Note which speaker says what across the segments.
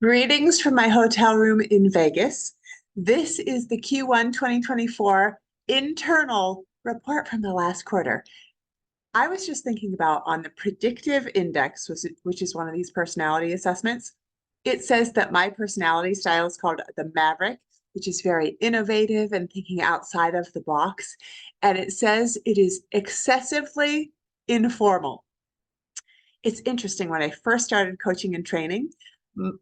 Speaker 1: Greetings from my hotel room in Vegas. This is the Q1 2024 internal report from the last quarter. I was just thinking about on the predictive index, which is one of these personality assessments. It says that my personality style is called the Maverick, which is very innovative and thinking outside of the box. And it says it is excessively informal. It's interesting. When I first started coaching and training,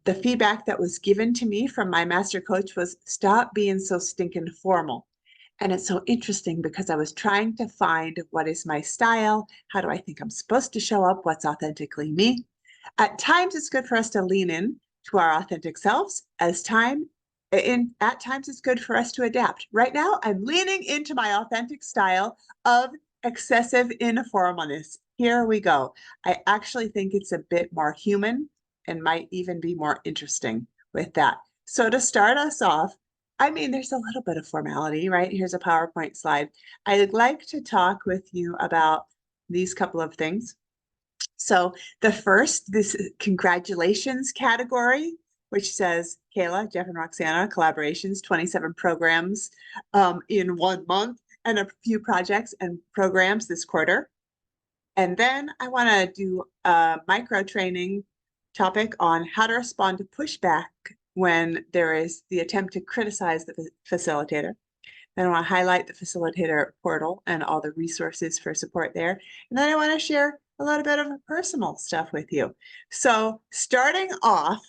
Speaker 1: the feedback that was given to me from my master coach was stop being so stinking formal. And it's so interesting because I was trying to find what is my style? How do I think I'm supposed to show up? What's authentically me? At times, it's good for us to lean in to our authentic selves. At times, it's good for us to adapt. Right now, I'm leaning into my authentic style of excessive informalness. Here we go. I actually think it's a bit more human and might even be more interesting with that. So to start us off, I mean, there's a little bit of formality, right? Here's a PowerPoint slide. I'd like to talk with you about these couple of things. So the first, this congratulations category, which says Kayla, Jeff, and Roxana collaborations, 27 programs in 1 month, and a few projects and programs this quarter. And then I want to do a micro training topic on how to respond to pushback when there is the attempt to criticize the facilitator. Then I want to highlight the facilitator portal and all the resources for support there. And then I want to share a little bit of personal stuff with you. So starting off,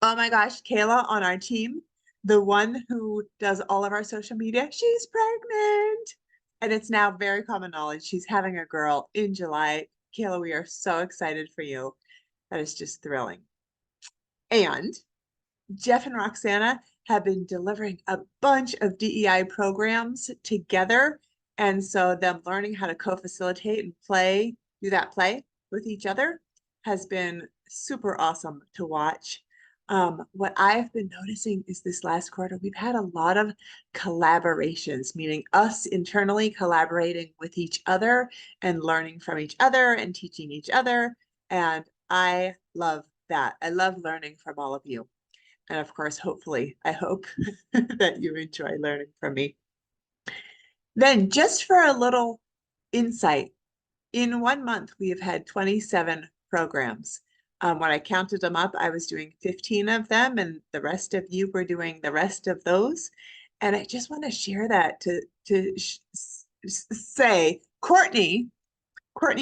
Speaker 1: oh my gosh, Kayla on our team, the one who does all of our social media, she's pregnant. And it's now very common knowledge. She's having a girl in July. Kayla, we are so excited for you. That is just thrilling. And Jeff and Roxana have been delivering a bunch of DEI programs together. And so them learning how to co-facilitate and do that play with each other has been super awesome to watch. What I've been noticing is this last quarter, we've had a lot of collaborations, meaning us internally collaborating with each other and learning from each other and teaching each other. And I love that. I love learning from all of you. And of course, hopefully, I hope that you enjoy learning from me. Then just for a little insight, in 1 month, we have had 27 programs. When I counted them up, I was doing 15 of them, and the rest of you were doing the rest of those. And I just want to share that to say, Courtney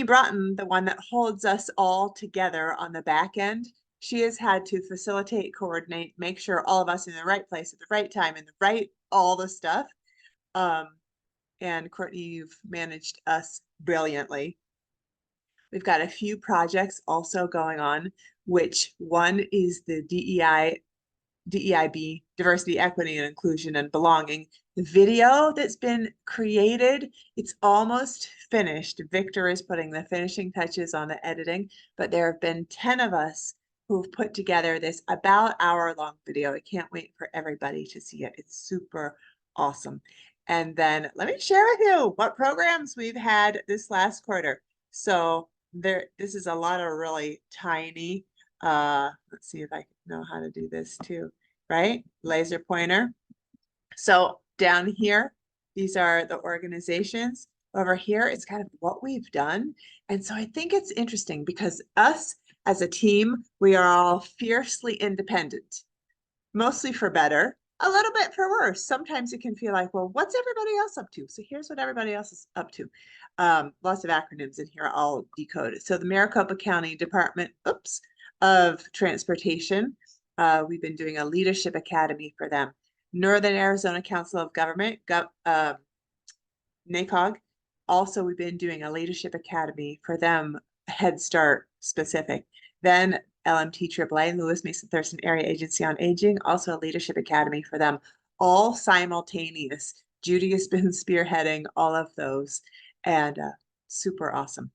Speaker 1: Broughton, the one that holds us all together on the back end, she has had to facilitate, coordinate, make sure all of us in the right place at the right time and all the stuff. And Courtney, you've managed us brilliantly. We've got a few projects also going on, which one is the DEIB, Diversity, Equity, and Inclusion and Belonging. The video that's been created, it's almost finished. Victor is putting the finishing touches on the editing, but there have been 10 of us who've put together this about hour-long video. I can't wait for everybody to see it. It's super awesome. And then let me share with you what programs we've had this last quarter. So this is a lot of really tiny, let's see if I know how to do this too, right? Laser pointer. So down here, these are the organizations. Over here, it's kind of what we've done. And so I think it's interesting because us as a team, we are all fiercely independent, mostly for better, a little bit for worse. Sometimes it can feel like, well, what's everybody else up to? So here's what everybody else is up to. Lots of acronyms in here, I'll decode it. So the Maricopa County Department, of Transportation, we've been doing a leadership academy for them. Northern Arizona Council of Government, NACOG, also we've been doing a leadership academy for them, Head Start specific. Then LMT AAA, Lewis Mason Thurston Area Agency on Aging, also a leadership academy for them, all simultaneous. Judy has been spearheading all of those, and super awesome.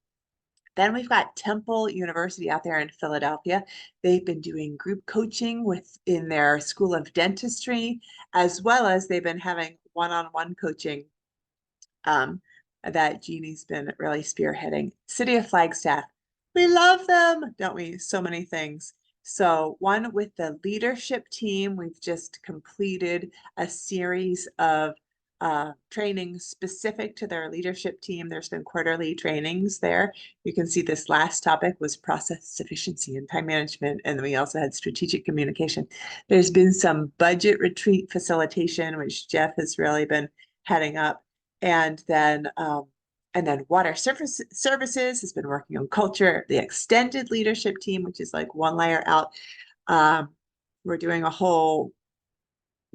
Speaker 1: Then we've got Temple University out there in Philadelphia. They've been doing group coaching in their School of Dentistry, as well as they've been having one-on-one coaching that Jeannie's been really spearheading. City of Flagstaff, we love them, don't we? So many things. So one with the leadership team, we've just completed a series of trainings specific to their leadership team. There's been quarterly trainings there. You can see this last topic was process efficiency and time management. And then we also had strategic communication. There's been some budget retreat facilitation, which Jeff has really been heading up. And then water services has been working on culture. The extended leadership team, which is like one layer out. We're doing a whole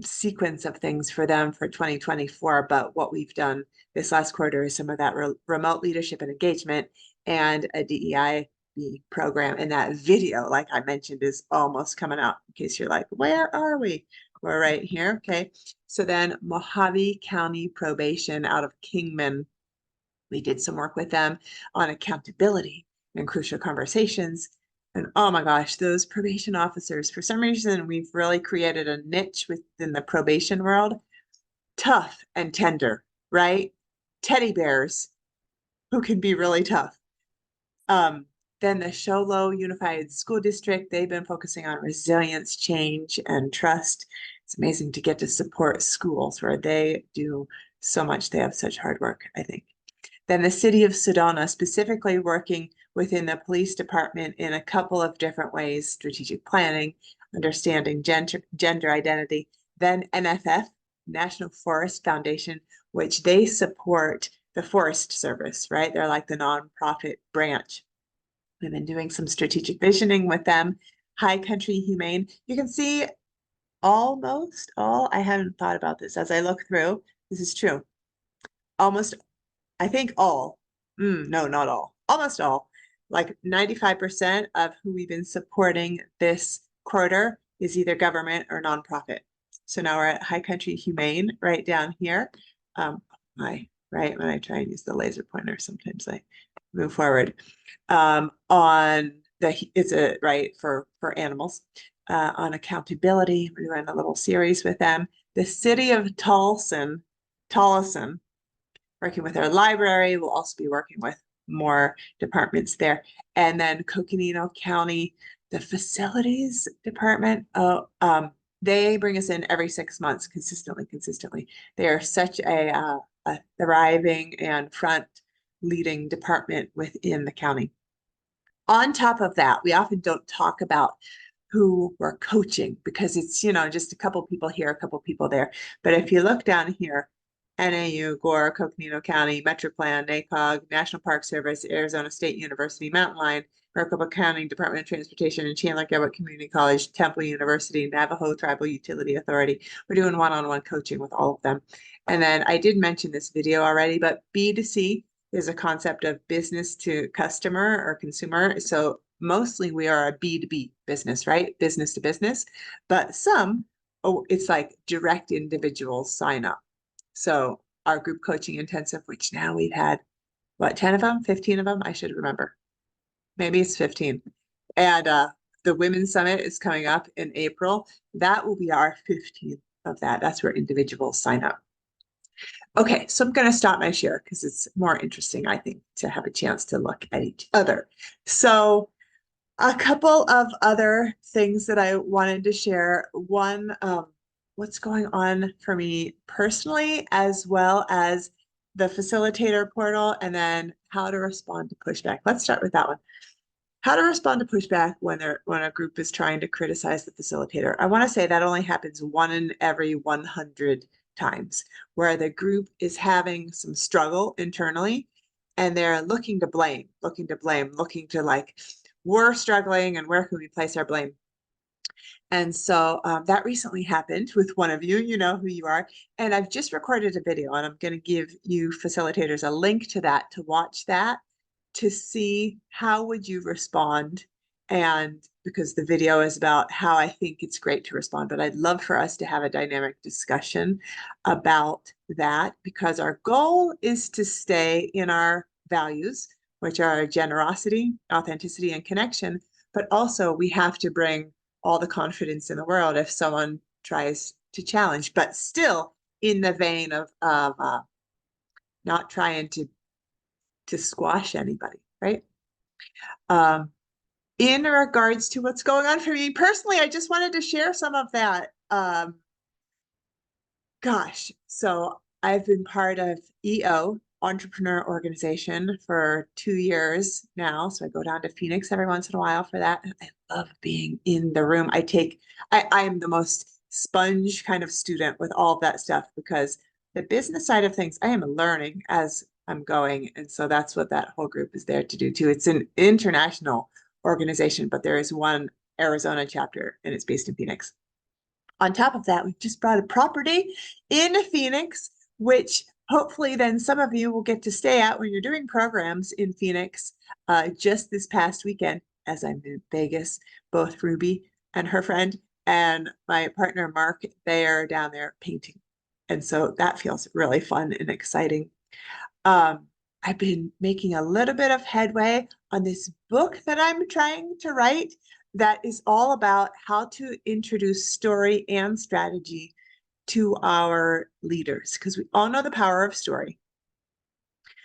Speaker 1: sequence of things for them for 2024. But what we've done this last quarter is some of that remote leadership and engagement and a DEIB program. And that video, like I mentioned, is almost coming out in case you're like, where are we? We're right here. Okay. So then Mojave County Probation out of Kingman. We did some work with them on accountability and crucial conversations. And oh my gosh, those probation officers, for some reason, we've really created a niche within the probation world. Tough and tender, right? Teddy bears who can be really tough. Then the Show Low Unified School District, they've been focusing on resilience, change, and trust. It's amazing to get to support schools where they do so much. They have such hard work, I think. Then the city of Sedona, specifically working within the police department in a couple of different ways, strategic planning, understanding gender identity. Then NFF, National Forest Foundation, which they support the Forest Service, right? They're like the nonprofit branch. We've been doing some strategic visioning with them. High Country Humane. You can see almost all, I haven't thought about this as I look through. This is true. Almost, I think all, no, not all, almost all, like 95% of who we've been supporting this quarter is either government or nonprofit. So now we're at High Country Humane right down here. Right, when I try and use the laser pointer, sometimes I move forward. It's a right for animals. On accountability, we're doing a little series with them. The city of Tolleson, working with our library. We'll also be working with more departments there. And then Coconino County, the facilities department, they bring us in every 6 months consistently. They are such a thriving and front leading department within the county. On top of that, we often don't talk about who we're coaching because it's, just a couple people here, a couple people there. But if you look down here, NAU, Gore, Coconino County, MetroPlan, NACOG, National Park Service, Arizona State University, Mountain Lion, Maricopa County Department of Transportation, and Chandler Garrett Community College, Temple University, Navajo Tribal Utility Authority. We're doing one-on-one coaching with all of them. And then I did mention this video already, but B2C is a concept of business to customer or consumer. So mostly we are a B2B business, right? Business to business, but it's like direct individuals sign up. So our group coaching intensive, which now we've had, 10 of them, 15 of them? I should remember. Maybe it's 15. And the Women's Summit is coming up in April. That will be our 15th of that. That's where individuals sign up. Okay, so I'm going to stop my share because it's more interesting, I think, to have a chance to look at each other. So a couple of other things that I wanted to share. One, what's going on for me personally, as well as the facilitator portal, and then how to respond to pushback. Let's start with that one. How to respond to pushback when a group is trying to criticize the facilitator. I want to say that only happens 1 in every 100 times, where the group is having some struggle internally and they're looking to blame, looking to like, we're struggling and where can we place our blame? And so that recently happened with one of you, you know who you are. And I've just recorded a video and I'm going to give you facilitators a link to that to watch that, to see how would you respond. And because the video is about how I think it's great to respond, but I'd love for us to have a dynamic discussion about that, because our goal is to stay in our values, which are generosity, authenticity, and connection. But also we have to bring all the confidence in the world if someone tries to challenge, but still in the vein of not trying to squash anybody, right? in regards to what's going on for me personally, I just wanted to share some of that. Gosh, so I've been part of EO, Entrepreneur Organization, for 2 years now. So I go down to Phoenix every once in a while for that. And I love being in the room. I am the most sponge kind of student with all of that stuff because the business side of things, I am learning as I'm going. And so that's what that whole group is there to do too. It's an international organization, but there is one Arizona chapter and it's based in Phoenix. On top of that, we've just bought a property in Phoenix, which hopefully then some of you will get to stay at when you're doing programs in Phoenix. Just this past weekend, as I'm in Vegas, both Ruby and her friend and my partner Mark, they are down there painting. And so that feels really fun and exciting. Um, I've been making a little bit of headway on this book that I'm trying to write that is all about how to introduce story and strategy to our leaders, because we all know the power of story.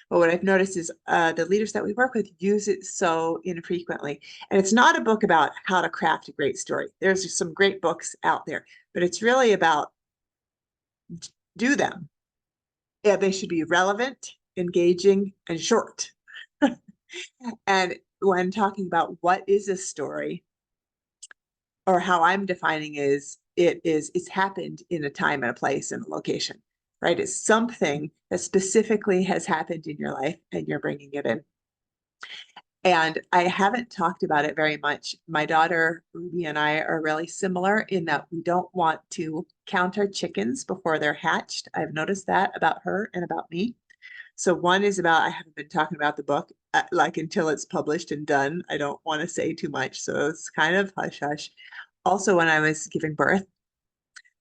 Speaker 1: But what I've noticed is the leaders that we work with use it so infrequently. And it's not a book about how to craft a great story. There's some great books out there, but it's really about do them. Yeah, they should be relevant, engaging, and short. And when talking about what is a story, or how I'm defining it's happened in a time and a place and a location, right? It's something that specifically has happened in your life and you're bringing it in. And I haven't talked about it very much. My daughter Ruby and I are really similar in that we don't want to count our chickens before they're hatched. I've noticed that about her and about me. So one is about, I haven't been talking about the book like until it's published and done. I don't want to say too much. So it's kind of hush hush. Also, when I was giving birth,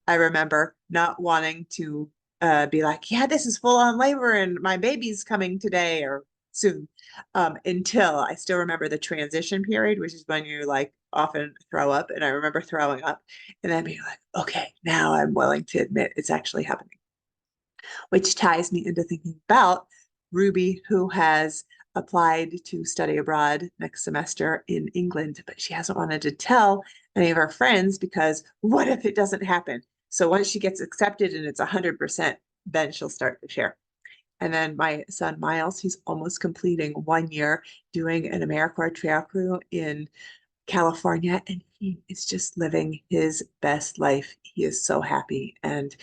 Speaker 1: I remember not wanting to be like, yeah, this is full on labor and my baby's coming today or soon, until I still remember the transition period, which is when you like often throw up. And I remember throwing up and then being like, okay, now I'm willing to admit it's actually happening, which ties me into thinking about Ruby, who has applied to study abroad next semester in England, but she hasn't wanted to tell any of her friends because what if it doesn't happen? So once she gets accepted and it's 100%, then she'll start to share. And then my son Miles, he's almost completing 1 year doing an AmeriCorps trail crew in California, and he is just living his best life. He is so happy. And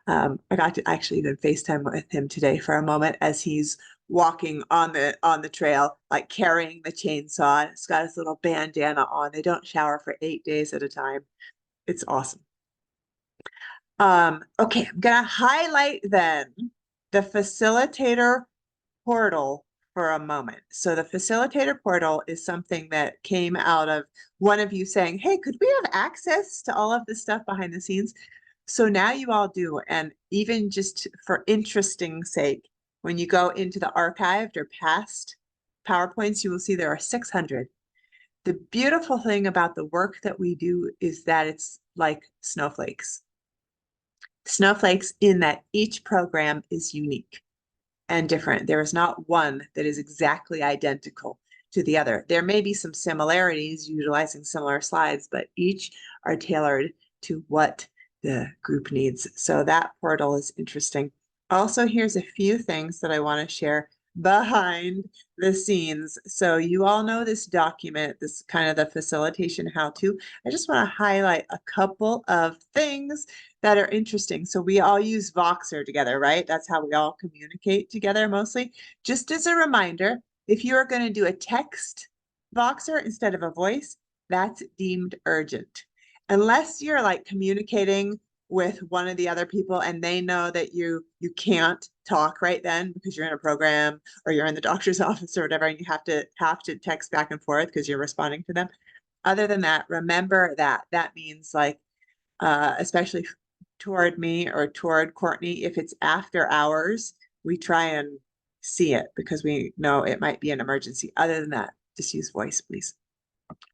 Speaker 1: I got to actually even FaceTime with him today for a moment as he's walking on the trail, like carrying the chainsaw. It's got his little bandana on. They don't shower for 8 days at a time. It's awesome. Okay, I'm gonna highlight then the facilitator portal for a moment. So the facilitator portal is something that came out of one of you saying, hey, could we have access to all of this stuff behind the scenes? So now you all do. And even just for interesting sake, when you go into the archived or past PowerPoints, you will see there are 600. The beautiful thing about the work that we do is that it's like snowflakes. Snowflakes in that each program is unique and different. There is not one that is exactly identical to the other. There may be some similarities utilizing similar slides, but each are tailored to what the group needs. So that portal is interesting. Also, here's a few things that I want to share behind the scenes. So you all know this document, this kind of the facilitation how-to. I just want to highlight a couple of things that are interesting. So we all use Voxer together, right? That's how we all communicate together mostly. Just as a reminder, if you are going to do a text Voxer instead of a voice, that's deemed urgent. Unless you're like communicating with one of the other people and they know that you can't talk right then because you're in a program or you're in the doctor's office or whatever, and you have to text back and forth because you're responding to them. Other than that, remember that that means like especially toward me or toward Courtney, if it's after hours, we try and see it because we know it might be an emergency. Other than that, just use voice, please.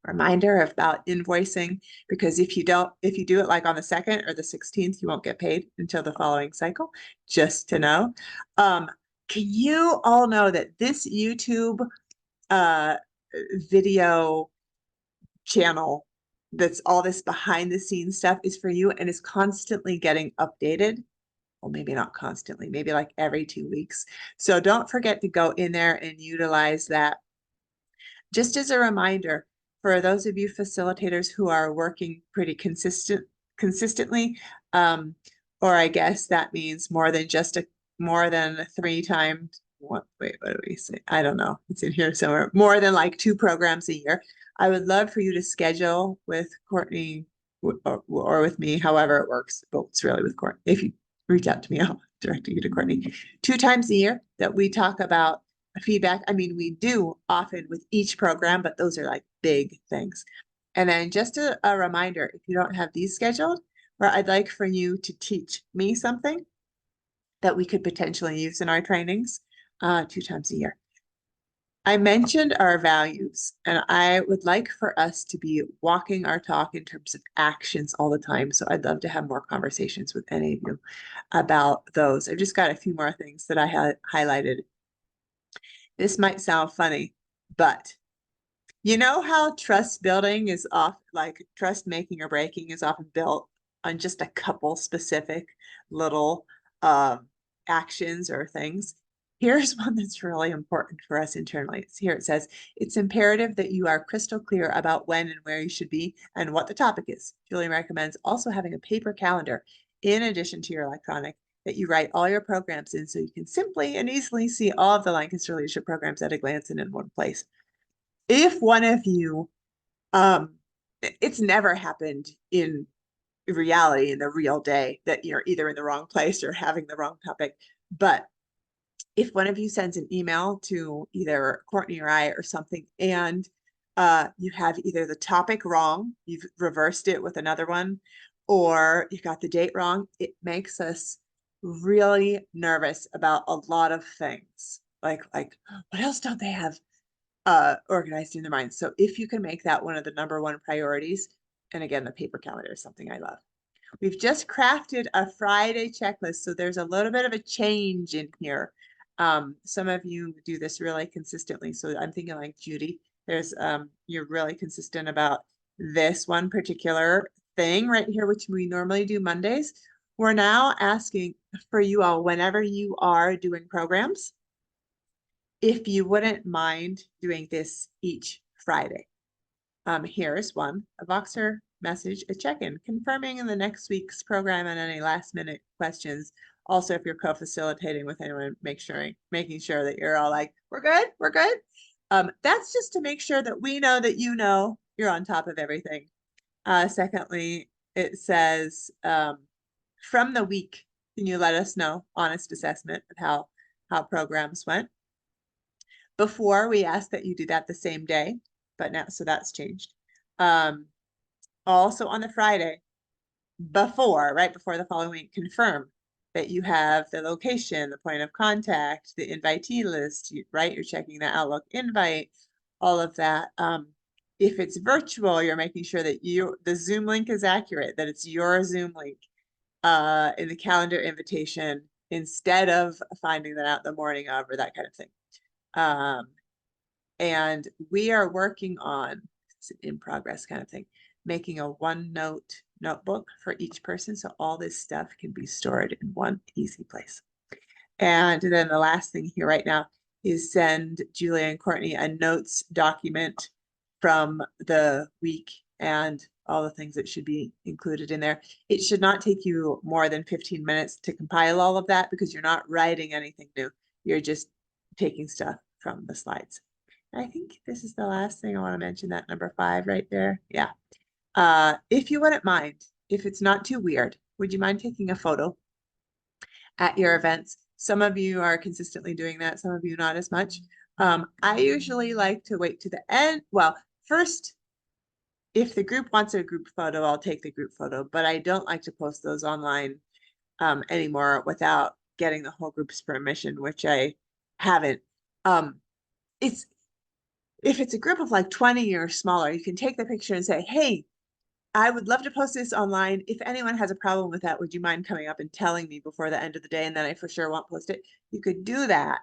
Speaker 1: Reminder about invoicing, because if you do it like on the 2nd or the 16th, you won't get paid until the following cycle, just to know. Can you all know that this YouTube video channel that's all this behind the scenes stuff is for you and is constantly getting updated. Well, maybe not constantly, maybe like every 2 weeks. So don't forget to go in there and utilize that. Just as a reminder, for those of you facilitators who are working pretty consistently, or I guess that means more than 3 times. What do we say? I don't know. It's in here somewhere. More than like 2 programs a year. I would love for you to schedule with Courtney or with me, however it works. But it's really with Courtney. If you reach out to me, I'll direct you to Courtney. 2 times a year that we talk about feedback. I mean, we do often with each program, but those are like big things. And then just a reminder, if you don't have these scheduled, where I'd like for you to teach me something that we could potentially use in our trainings 2 times a year. I mentioned our values, and I would like for us to be walking our talk in terms of actions all the time. So I'd love to have more conversations with any of you about those. I've just got a few more things that I had highlighted. This might sound funny, but you know how trust building is like trust making or breaking is often built on just a couple specific little actions or things. Here's one that's really important for us internally. Here it says, it's imperative that you are crystal clear about when and where you should be and what the topic is. Julie recommends also having a paper calendar in addition to your electronic that you write all your programs in so you can simply and easily see all of the Lancaster leadership programs at a glance and in one place. If one of you, it's never happened in reality in the real day that you're either in the wrong place or having the wrong topic, but if one of you sends an email to either Courtney or I or something, and you have either the topic wrong, you've reversed it with another one, or you got the date wrong, it makes us really nervous about a lot of things. Like what else don't they have organized in their minds? So if you can make that one of the #1 priorities, and again, the paper calendar is something I love. We've just crafted a Friday checklist, so there's a little bit of a change in here. Some of you do this really consistently, so I'm thinking like Judy, there's you're really consistent about this one particular thing right here, which we normally do Mondays. We're now asking for you all, whenever you are doing programs, if you wouldn't mind doing this each Friday. Here's one, a Voxer message, a check-in, confirming in the next week's program and any last-minute questions. Also, if you're co-facilitating with anyone, making sure that you're all like, we're good, we're good. That's just to make sure that we know that you know you're on top of everything. Secondly, it says, from the week, can you let us know honest assessment of how programs went? Before, we asked that you do that the same day, but now, so that's changed. Also on the Friday right before the following week, confirm that you have the location, the point of contact, the invitee list, right? You're checking the Outlook invite, all of that. If it's virtual, you're making sure that the Zoom link is accurate, that it's your Zoom link in the calendar invitation instead of finding that out the morning of or that kind of thing. And we are working on, it's an in progress kind of thing, making a OneNote notebook for each person. So all this stuff can be stored in one easy place. And then the last thing here right now is send Julia and Courtney a notes document from the week and all the things that should be included in there. It should not take you more than 15 minutes to compile all of that because you're not writing anything new. You're just taking stuff from the slides. I think this is the last thing I want to mention, that #5 right there. Yeah. If you wouldn't mind, if it's not too weird, would you mind taking a photo at your events? Some of you are consistently doing that, some of you not as much. I usually like to wait to the end. Well, first, if the group wants a group photo, I'll take the group photo, but I don't like to post those online anymore without getting the whole group's permission, which I haven't. If it's a group of like 20 or smaller, you can take the picture and say, hey, I would love to post this online. If anyone has a problem with that, would you mind coming up and telling me before the end of the day? And then I for sure won't post it. You could do that.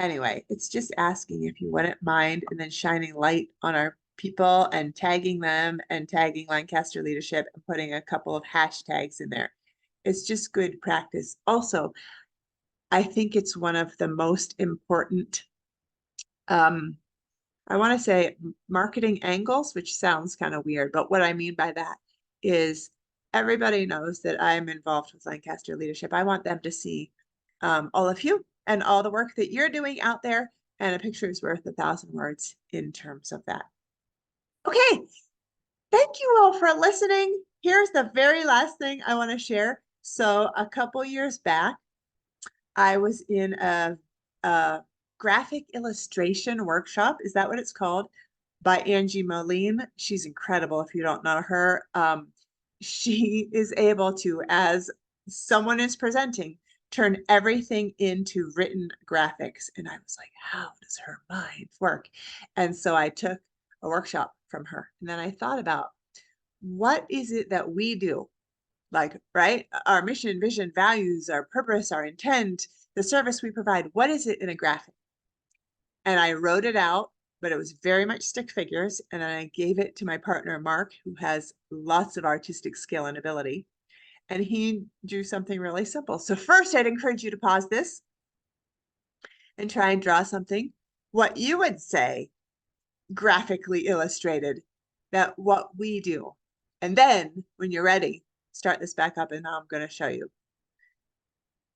Speaker 1: Anyway, it's just asking if you wouldn't mind, and then shining light on our people and tagging them and tagging Lancaster leadership and putting a couple of hashtags in there. It's just good practice. Also, I think it's one of the most important, I want to say marketing angles, which sounds kind of weird, but what I mean by that is everybody knows that I'm involved with Lancaster leadership. I want them to see all of you and all the work that you're doing out there, and a picture is worth 1,000 words in terms of that. Okay, thank you all for listening. Here's the very last thing I want to share. So a couple years back, I was in a graphic illustration workshop. Is that what it's called? By Angie Moline. She's incredible if you don't know her. She is able to, as someone is presenting, turn everything into written graphics. And I was like, how does her mind work? And so I took a workshop from her. And then I thought about, what is it that we do? Like, right? Our mission, vision, values, our purpose, our intent, the service we provide. What is it in a graphic? And I wrote it out, but it was very much stick figures. And then I gave it to my partner, Mark, who has lots of artistic skill and ability. And he drew something really simple. So first, I'd encourage you to pause this and try and draw something, what you would say, graphically illustrated, that what we do. And then when you're ready, start this back up and now I'm going to show you.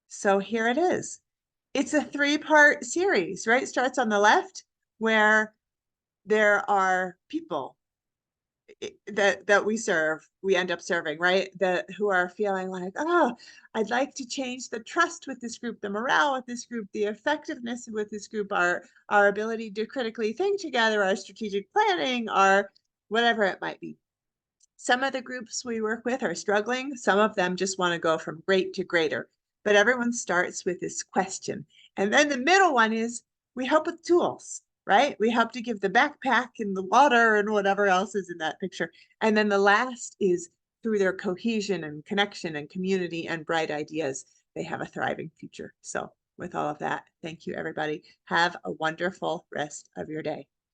Speaker 1: So here it is. It's a 3-part series, right? It starts on the left where there are people that we end up serving, right? Who are feeling like, oh, I'd like to change the trust with this group, the morale with this group, the effectiveness with this group, our ability to critically think together, our strategic planning, our whatever it might be. Some of the groups we work with are struggling. Some of them just want to go from great to greater. But everyone starts with this question. And then the middle one is we help with tools, right? We help to give the backpack and the water and whatever else is in that picture. And then the last is through their cohesion and connection and community and bright ideas, they have a thriving future. So with all of that, thank you, everybody. Have a wonderful rest of your day.